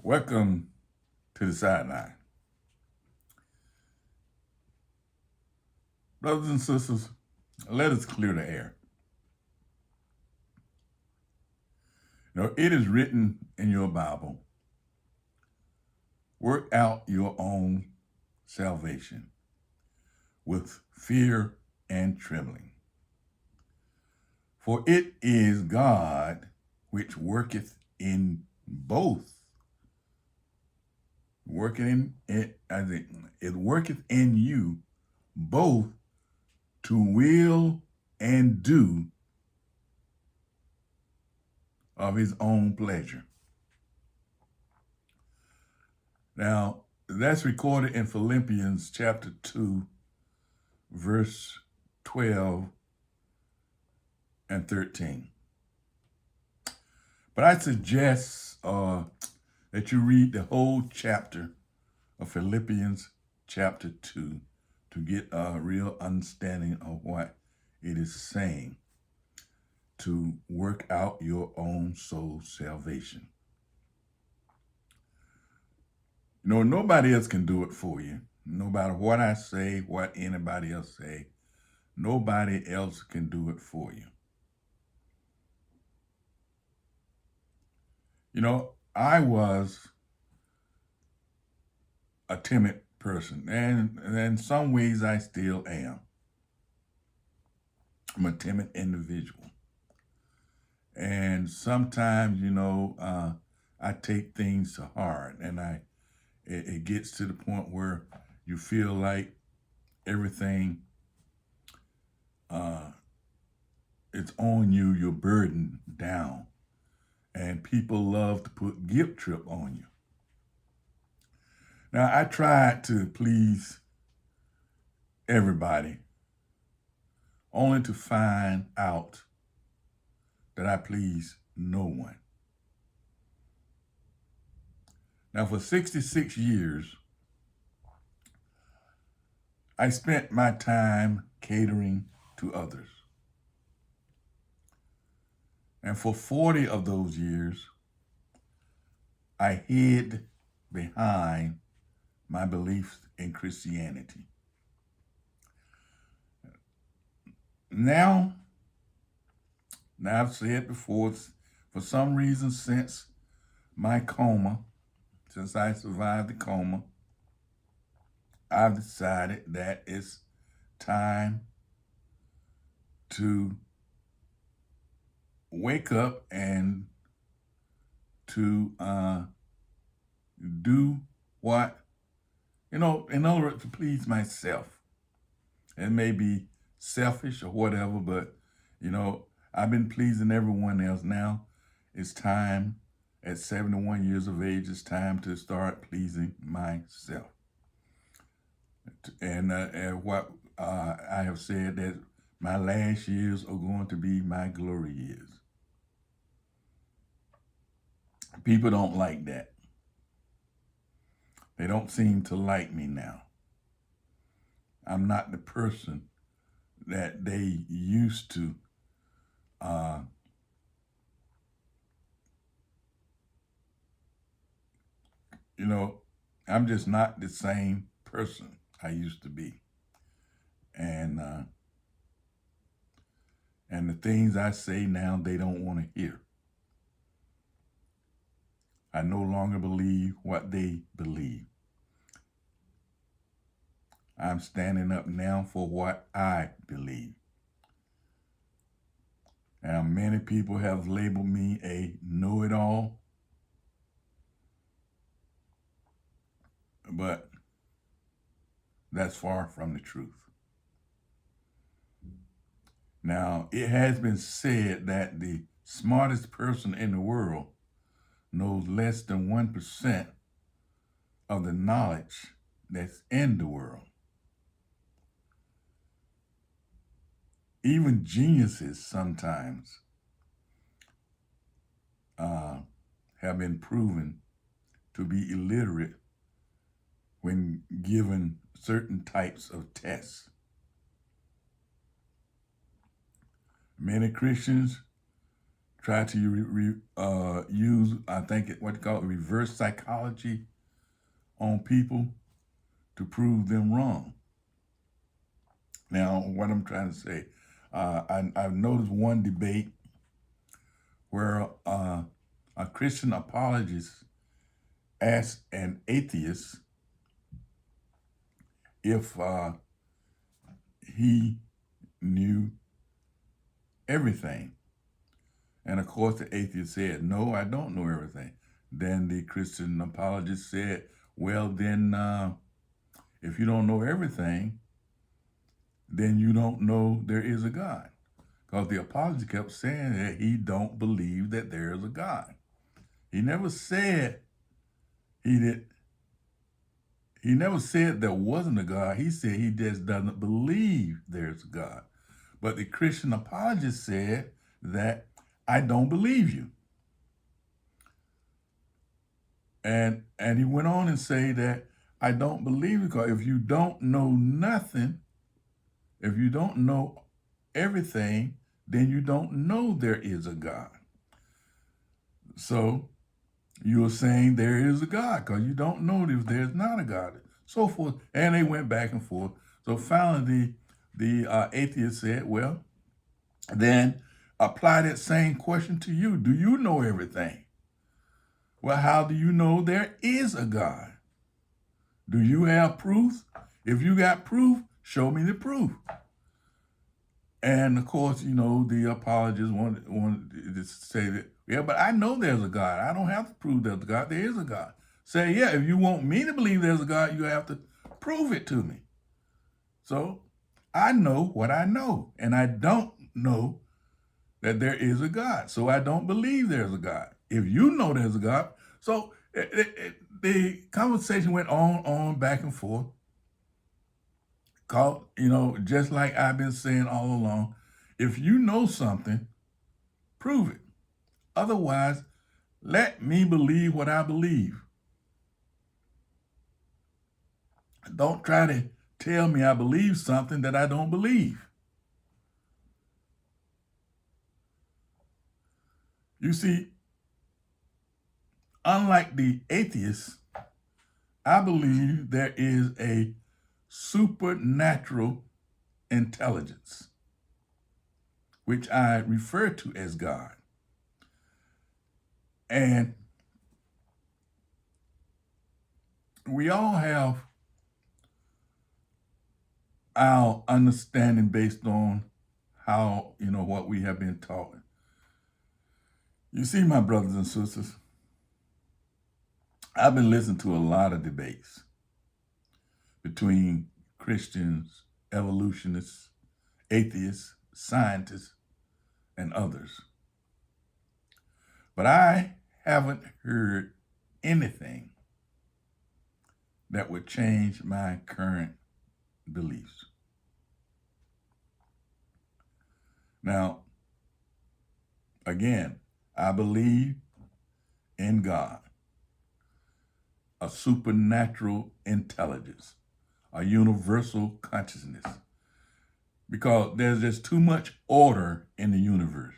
Welcome to the sideline. Brothers and sisters, let us clear the air. It is written in your Bible, work out your own salvation with fear and trembling. For it is God which worketh in both. It worketh in you both to will and do of his own pleasure. Now, that's recorded in Philippians chapter 2, verse 12 and 13. But I suggest that you read the whole chapter of Philippians chapter 2 to get a real understanding of what it is saying to work out your own soul salvation. Nobody else can do it for you. No matter what I say, what anybody else say, nobody else can do it for you. I was a timid person, and in some ways I still am. I'm a timid individual. And sometimes, I take things to heart, and it gets to the point where you feel like everything it's on you, you're burdened down. And people love to put guilt trip on you. Now, I tried to please everybody, only to find out that I please no one. Now, for 66 years, I spent my time catering to others. And for 40 of those years, I hid behind my beliefs in Christianity. Now I've said before, for some reason since I survived the coma, I've decided that it's time to wake up and to do what, in other words, to please myself. It may be selfish or whatever, but, I've been pleasing everyone else. Now it's time, at 71 years of age, it's time to start pleasing myself. And what I have said that my last years are going to be my glory years. People don't like that. They don't seem to like me now. I'm not the person that they used to I'm just not the same person I used to be. And the things I say now, they don't want to hear. I no longer believe what they believe. I'm standing up now for what I believe. Now, many people have labeled me a know-it-all, but that's far from the truth. Now, it has been said that the smartest person in the world knows less than 1% of the knowledge that's in the world. Even geniuses sometimes have been proven to be illiterate when given certain types of tests. Many Christians try to use, I think, what they call it, reverse psychology on people to prove them wrong. Now, what I'm trying to say, I've noticed one debate where a Christian apologist asked an atheist if he knew everything. And of course, the atheist said, no, I don't know everything. Then the Christian apologist said, well, then if you don't know everything, then you don't know there is a God. Because the apologist kept saying that he don't believe that there is a God. He never said he never said there wasn't a God. He said he just doesn't believe there's a God. But the Christian apologist said that I don't believe you. And he went on and say that I don't believe you because if you don't know nothing, if you don't know everything, then you don't know there is a God. So you're saying there is a God because you don't know if there's not a God, so forth. And they went back and forth. So finally, the atheist said, well, then apply that same question to you. Do you know everything? Well, how do you know there is a God? Do you have proof? If you got proof, show me the proof. And of course, the apologists wanted to say that, yeah, but I know there's a God. I don't have to prove there's a God. There is a God. Say, yeah, if you want me to believe there's a God, you have to prove it to me. So I know what I know, and I don't know that there is a God. So I don't believe there's a God. If you know there's a God, so the conversation went on, back and forth. Just like I've been saying all along, if you know something, prove it. Otherwise, let me believe what I believe. Don't try to tell me I believe something that I don't believe. You see, unlike the atheists, I believe there is a supernatural intelligence, which I refer to as God. And we all have our understanding based on how, what we have been taught. You see, my brothers and sisters, I've been listening to a lot of debates between Christians, evolutionists, atheists, scientists, and others. But I haven't heard anything that would change my current beliefs. Now, again, I believe in God, a supernatural intelligence, a universal consciousness, because there's just too much order in the universe.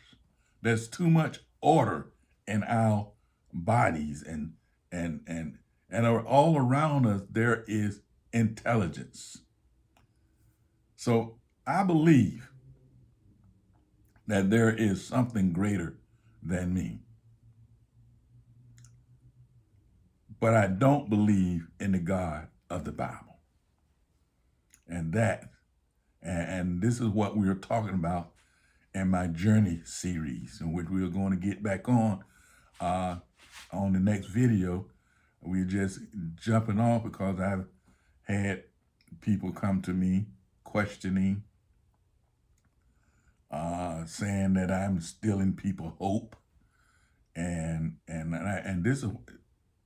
There's too much order in our bodies and all around us there is intelligence. So I believe that there is something greater than me. But I don't believe in the God of the Bible. And this is what we are talking about in my journey series, in which we are going to get back on the next video. We're just jumping off because I've had people come to me questioning, saying that I'm stealing people hope, and this is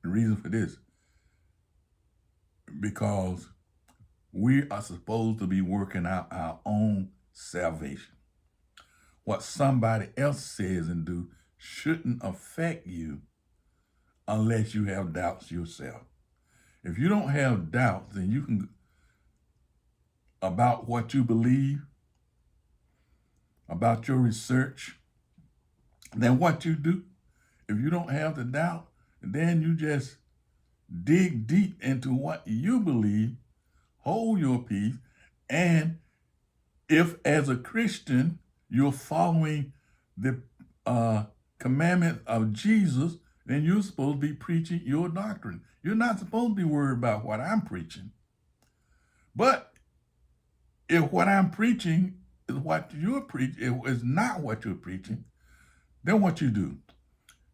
the reason for this, because we are supposed to be working out our own salvation. What somebody else says and do shouldn't affect you unless you have doubts yourself. If you don't have doubts, then you can, about what you believe, about your research, then what you do, if you don't have the doubt, then you just dig deep into what you believe, hold your peace, and if as a Christian you're following the commandment of Jesus, then you're supposed to be preaching your doctrine. You're not supposed to be worried about what I'm preaching. But if what I'm preaching is what you're preaching, is not what you're preaching, then what you do?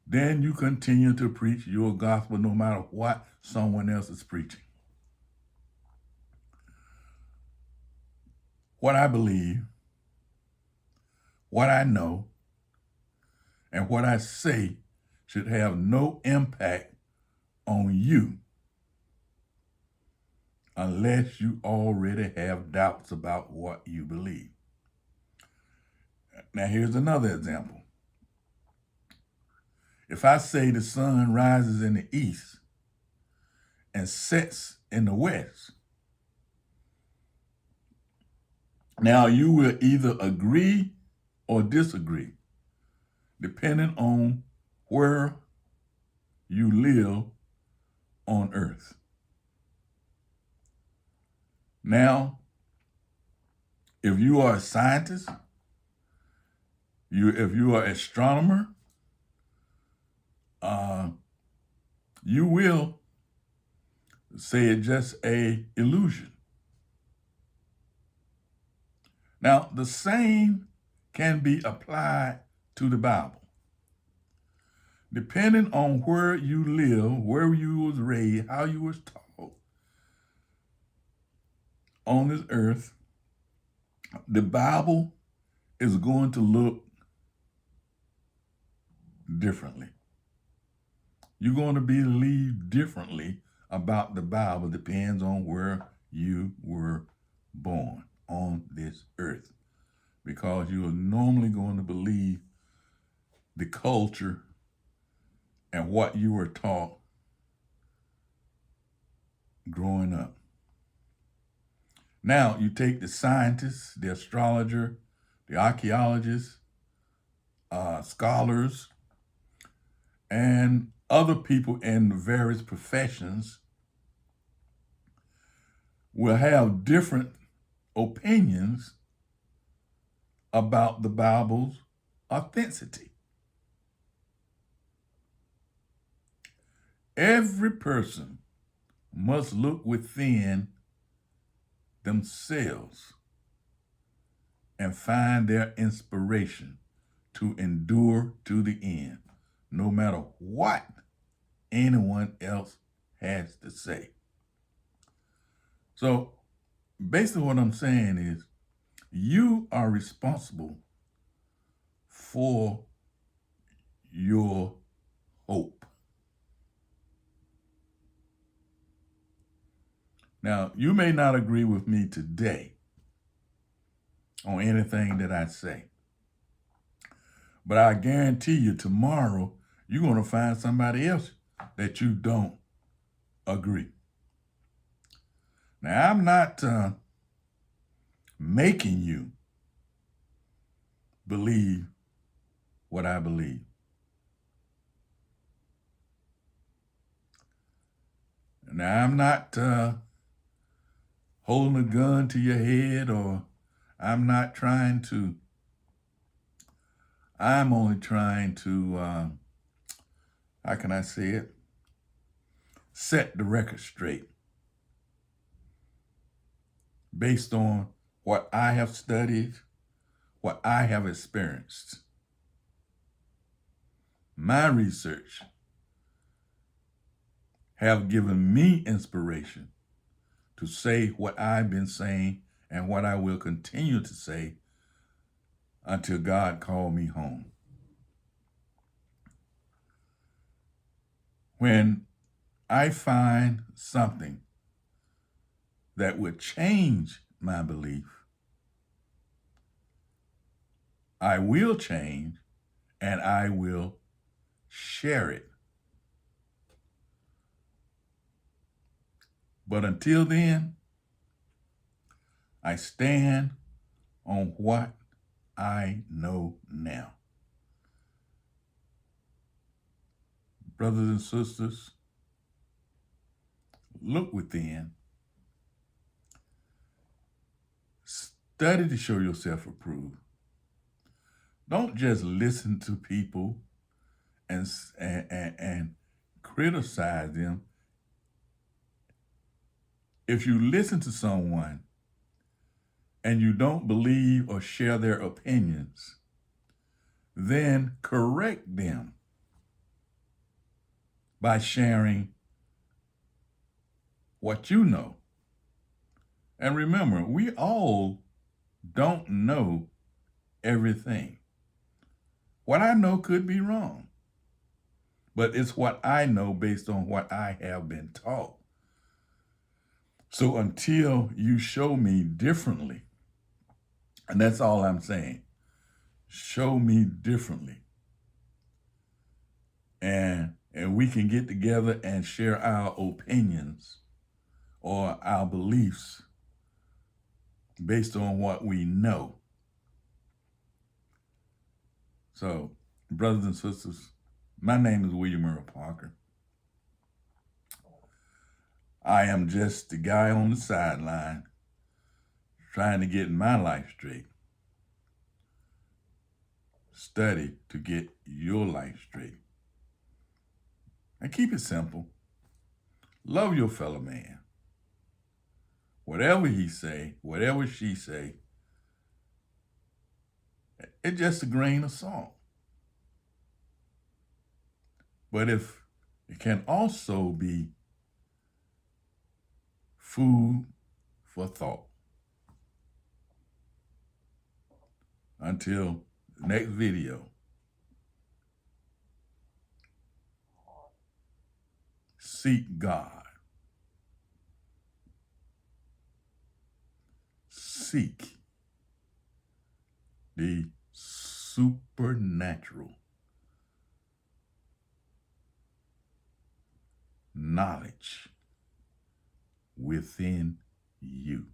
Then you continue to preach your gospel no matter what someone else is preaching. What I believe, what I know, and what I say should have no impact on you unless you already have doubts about what you believe. Now, here's another example. If I say the sun rises in the east and sets in the west, now you will either agree or disagree, depending on where you live on earth. Now, if you are a scientist, if you are an astronomer, you will say it's just an illusion. Now, the same can be applied to the Bible. Depending on where you live, where you was raised, how you was taught on this earth, the Bible is going to look differently. You're going to believe differently about the Bible, depends on where you were born on this earth, because you are normally going to believe the culture and what you were taught growing up. Now, you take the scientists, the astrologer, the archaeologists, scholars, and other people in various professions will have different opinions about the Bible's authenticity. Every person must look within themselves and find their inspiration to endure to the end, no matter what anyone else has to say. So basically what I'm saying is you are responsible for your hope. Now, you may not agree with me today on anything that I say, but I guarantee you tomorrow you're going to find somebody else that you don't agree. Now, I'm not making you believe what I believe. Now, I'm not holding a gun to your head, or I'm only trying to, how can I say it? Set the record straight based on what I have studied, what I have experienced. My research have given me inspiration to say what I've been saying and what I will continue to say until God called me home. When I find something that would change my belief, I will change and I will share it. But until then, I stand on what I know now. brothers and sisters, look within. Study to show yourself approved. Don't just listen to people and criticize them. If you listen to someone and you don't believe or share their opinions, then correct them by sharing what you know. And remember, we all don't know everything. What I know could be wrong, but it's what I know based on what I have been taught. So until you show me differently, and that's all I'm saying, show me differently. And we can get together and share our opinions or our beliefs based on what we know. So, brothers and sisters, my name is William Earl Parker. I am just the guy on the sideline trying to get my life straight. Study to get your life straight. And keep it simple. Love your fellow man. Whatever he say, whatever she say, it's just a grain of salt. But if it can also be food for thought. Until the next video, seek God. Seek the supernatural knowledge within you.